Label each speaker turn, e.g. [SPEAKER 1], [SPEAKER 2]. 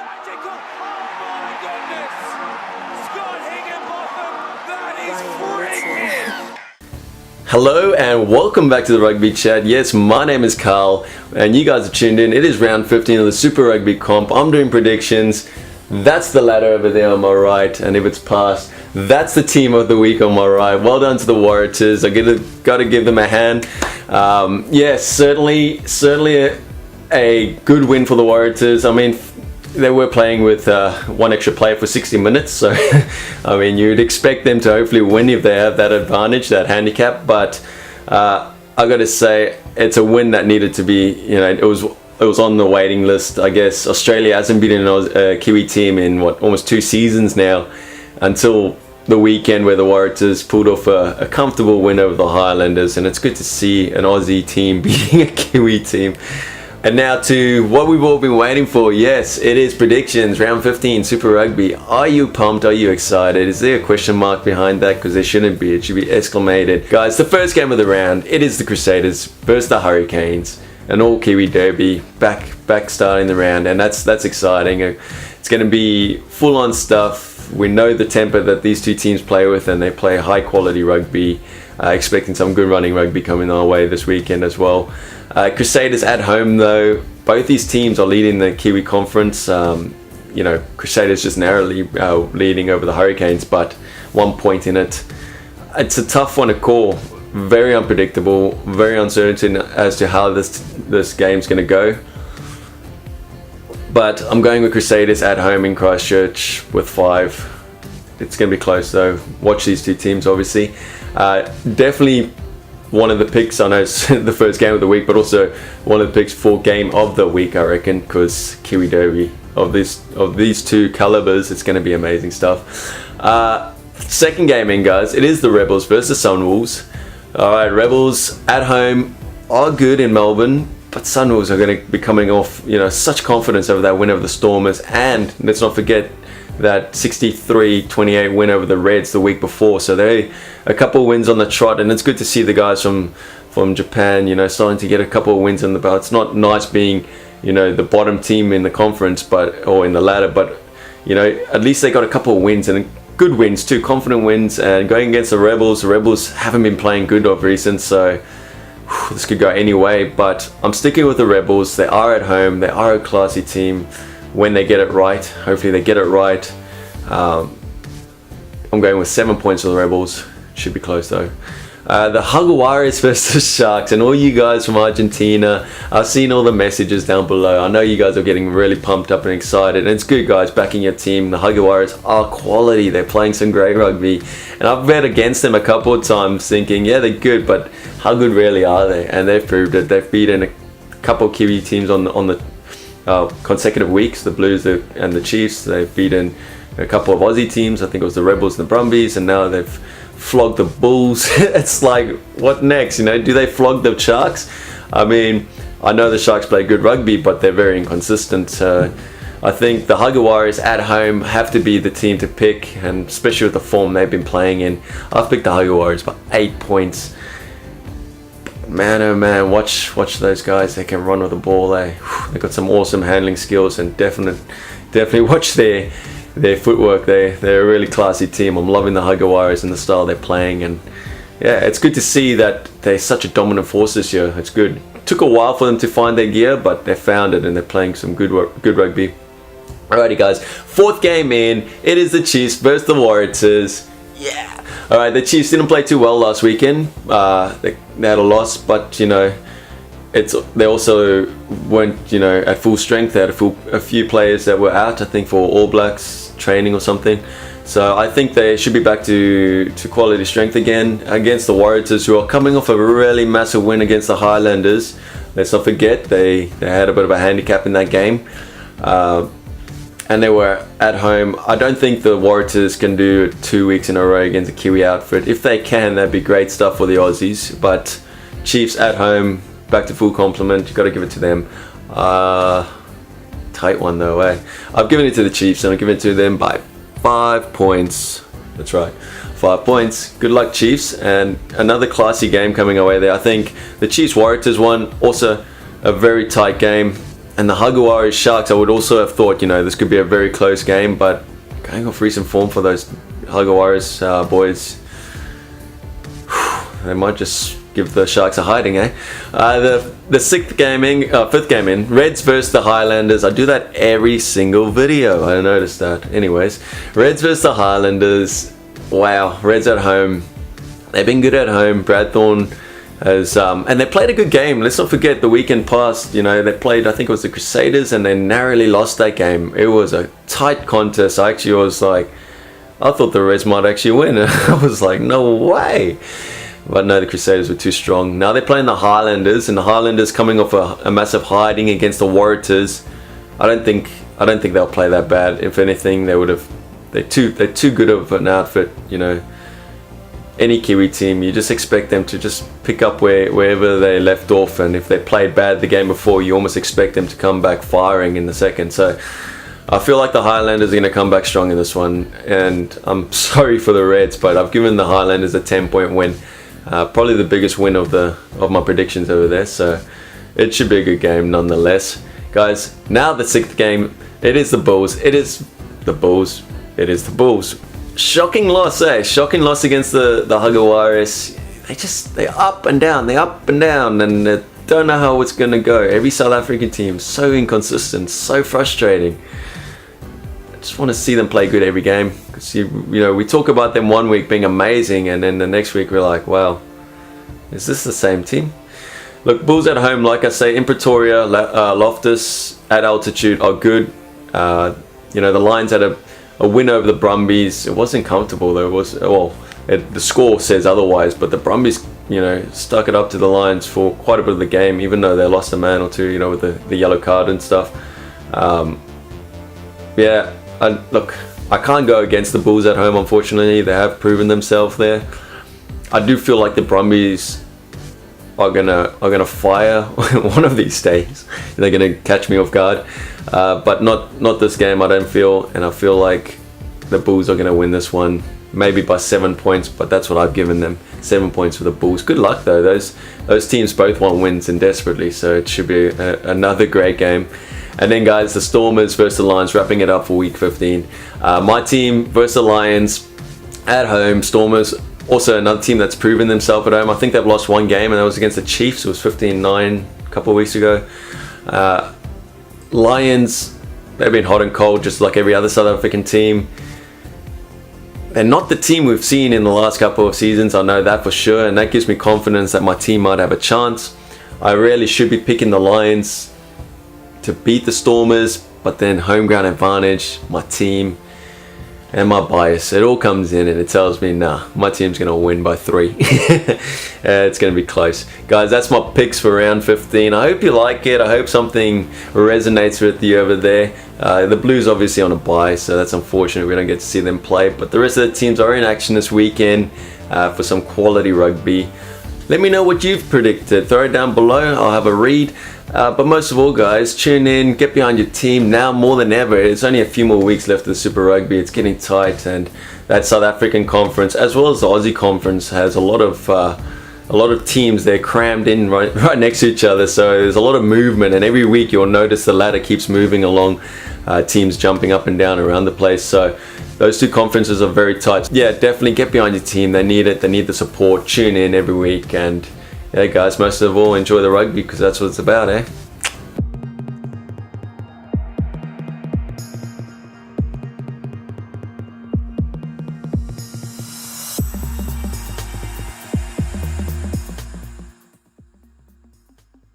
[SPEAKER 1] Magical. Oh my goodness. Scott Higginbotham. That is freaking.
[SPEAKER 2] Hello and welcome back to the Rugby Chat. Yes, my name is Carl and you guys have tuned in. It is round 15 of the Super Rugby comp. I'm doing predictions. That's the ladder over there on my right, and if it's passed, that's the team of the week on my right. Well done to the Waratahs. I got to give them a hand. Yes, certainly a good win for the Waratahs. I mean, they were playing with one extra player for 60 minutes, so I mean, you'd expect them to hopefully win if they have that advantage, that handicap. But I got to say, it's a win that needed to be. You know, it was on the waiting list. I guess Australia hasn't beaten a Kiwi team in almost 2 seasons now, until the weekend where the Waratahs pulled off a comfortable win over the Highlanders, and it's good to see an Aussie team beating a Kiwi team. And now to what we've all been waiting for. Yes, it is predictions, round 15 Super Rugby. Are you pumped? Are you excited? Is there a question mark behind that? Because there shouldn't be. It should be exclamated. Guys, the first game of the round, it is the Crusaders versus the Hurricanes. An all Kiwi derby, back starting the round, and that's exciting. It's going to be full on stuff. We know the temper that these two teams play with, and they play high quality rugby. Expecting some good running rugby coming our way this weekend as well. Crusaders at home though. Both these teams are leading the Kiwi Conference. You know, Crusaders just narrowly leading over the Hurricanes, but 1 point in it. It's a tough one to call. Very unpredictable, very uncertain as to how this game's going to go. But I'm going with Crusaders at home in Christchurch with 5. It's going to be close though. Watch these two teams, obviously. Definitely one of the picks. I know it's the first game of the week, but also one of the picks for game of the week, I reckon, because Kiwi Derby of these two calibers, it's going to be amazing stuff. Second game in, guys. It is the Rebels versus Sunwolves. Alright, Rebels at home are good in Melbourne, but Sunwolves are going to be coming off, you know, such confidence over that win over the Stormers, and let's not forget that 63-28 win over the Reds the week before. So they a couple of wins on the trot, and it's good to see the guys from Japan, you know, starting to get a couple of wins in the belt. It's not nice being, you know, the bottom team in the conference, or in the ladder, but you know, at least they got a couple of wins, and good wins too, confident wins. And going against the Rebels haven't been playing good of recent, so this could go any way. But I'm sticking with the Rebels. They are at home. They are a classy team when they get it right. Hopefully they get it right. I'm going with 7 points for the Rebels. Should be close though. The Jaguares versus the Sharks, and all you guys from Argentina, I've seen all the messages down below. I know you guys are getting really pumped up and excited, and it's good, guys, backing your team. The Jaguares are quality. They're playing some great rugby, and I've bet against them a couple of times thinking, yeah, they're good, but how good really are they? And they've proved it. They've beaten a couple of Kiwi teams on the consecutive weeks, the Blues and the Chiefs. They've beaten a couple of Aussie teams. I think it was the Rebels and the Brumbies, and now they've flogged the Bulls. It's like, what next? You know, do they flog the Sharks? I mean, I know the Sharks play good rugby, but they're very inconsistent. I think the Jaguares at home have to be the team to pick, and especially with the form they've been playing in. I've picked the Jaguares by 8 points. Man, oh man, watch those guys. They can run with the ball. They've got some awesome handling skills, and definitely watch their footwork. They're a really classy team. I'm loving the Jaguares and the style they're playing, and yeah, it's good to see that they're such a dominant force this year. It's good. It took a while for them to find their gear, but they found it, and they're playing some good rugby. Alrighty, guys, fourth game in. It is the Chiefs versus the Waratahs. Yeah. Alright, the Chiefs didn't play too well last weekend. They had a loss, but you know, they also weren't, you know, at full strength. They had a few players that were out, I think, for All Blacks training or something. So I think they should be back to quality strength again against the Waratahs, who are coming off a really massive win against the Highlanders. Let's not forget they had a bit of a handicap in that game. And they were at home. I don't think the Waratahs can do it 2 weeks in a row against a Kiwi outfit. If they can, that'd be great stuff for the Aussies. But Chiefs at home, back to full complement. You got to give it to them. Tight one though, eh? I've given it to the Chiefs, and I've given it to them by 5 points. That's right, 5 points. Good luck, Chiefs. And another classy game coming away there. I think the Chiefs Waratahs one, also a very tight game. And the Jaguares Sharks, I would also have thought, this could be a very close game, but going off recent form for those Jaguares boys, they might just give the Sharks a hiding, eh? The fifth game in, Reds versus the Highlanders. I do that every single video, I noticed that. Anyways, Reds versus the Highlanders. Wow, Reds at home. They've been good at home. Brad Thorne has, and they played a good game. Let's not forget the weekend past, they played, I think it was the Crusaders, and they narrowly lost that game. It was a tight contest. I thought the Reds might actually win. I was like, no way. But no, the Crusaders were too strong. Now they're playing the Highlanders, and the Highlanders coming off a massive hiding against the Waratahs. I don't think they'll play that bad. If anything, they're too good of an outfit, Any Kiwi team, you just expect them to just pick up wherever they left off, and if they played bad the game before, you almost expect them to come back firing in the second. So I feel like the Highlanders are going to come back strong in this one, and I'm sorry for the Reds, but I've given the Highlanders a 10-point win, probably the biggest win of my predictions over there. So it should be a good game nonetheless, guys. Now the sixth game, it is the Bulls. It is the Bulls. Shocking loss, eh? Shocking loss against the Jaguares. They're up and down, and they don't know how it's going to go. Every South African team, so inconsistent, so frustrating. I just want to see them play good every game. Because, we talk about them one week being amazing, and then the next week we're like, wow, is this the same team? Look, Bulls at home, like I say, in Pretoria, Loftus at altitude are good. The Lions had a win over the Brumbies. It wasn't comfortable though. The score says otherwise, but the Brumbies, stuck it up to the Lions for quite a bit of the game, even though they lost a man or two, with the yellow card and stuff. I can't go against the Bulls at home, unfortunately. They have proven themselves there. I do feel like the Brumbies are gonna fire one of these days. They're gonna catch me off guard, but not this game. I don't feel, and I feel like the Bulls are gonna win this one, maybe by 7 points. But that's what I've given them, 7 points for the Bulls. Good luck though. Those teams both want wins and desperately, so it should be another great game. And then, guys, the Stormers versus the Lions, wrapping it up for week 15. My team versus the Lions at home. Stormers, also another team that's proven themselves at home. I think they've lost one game, and that was against the Chiefs. It was 15-9 a couple of weeks ago. Lions, they've been hot and cold, just like every other South African team. They're not the team we've seen in the last couple of seasons, I know that for sure, and that gives me confidence that my team might have a chance. I really should be picking the Lions to beat the Stormers, but then home ground advantage, my team, and my bias, it all comes in and it tells me, nah, my team's going to win by 3. It's going to be close. Guys, that's my picks for round 15. I hope you like it. I hope something resonates with you over there. The Blues obviously on a bye, so that's unfortunate we don't get to see them play, but the rest of the teams are in action this weekend for some quality rugby. Let me know what you've predicted. Throw it down below. I'll have a read. But most of all, guys, tune in, get behind your team now more than ever. It's only a few more weeks left of the Super Rugby. It's getting tight, and that South African conference, as well as the Aussie conference, has a lot of teams. They're crammed in right next to each other, so there's a lot of movement. And every week you'll notice the ladder keeps moving along. Teams jumping up and down around the place. So those two conferences are very tight. Yeah, definitely get behind your team. They need it. They need the support. Tune in every week, and yeah, guys, most of all, enjoy the rugby, because that's what it's about, eh?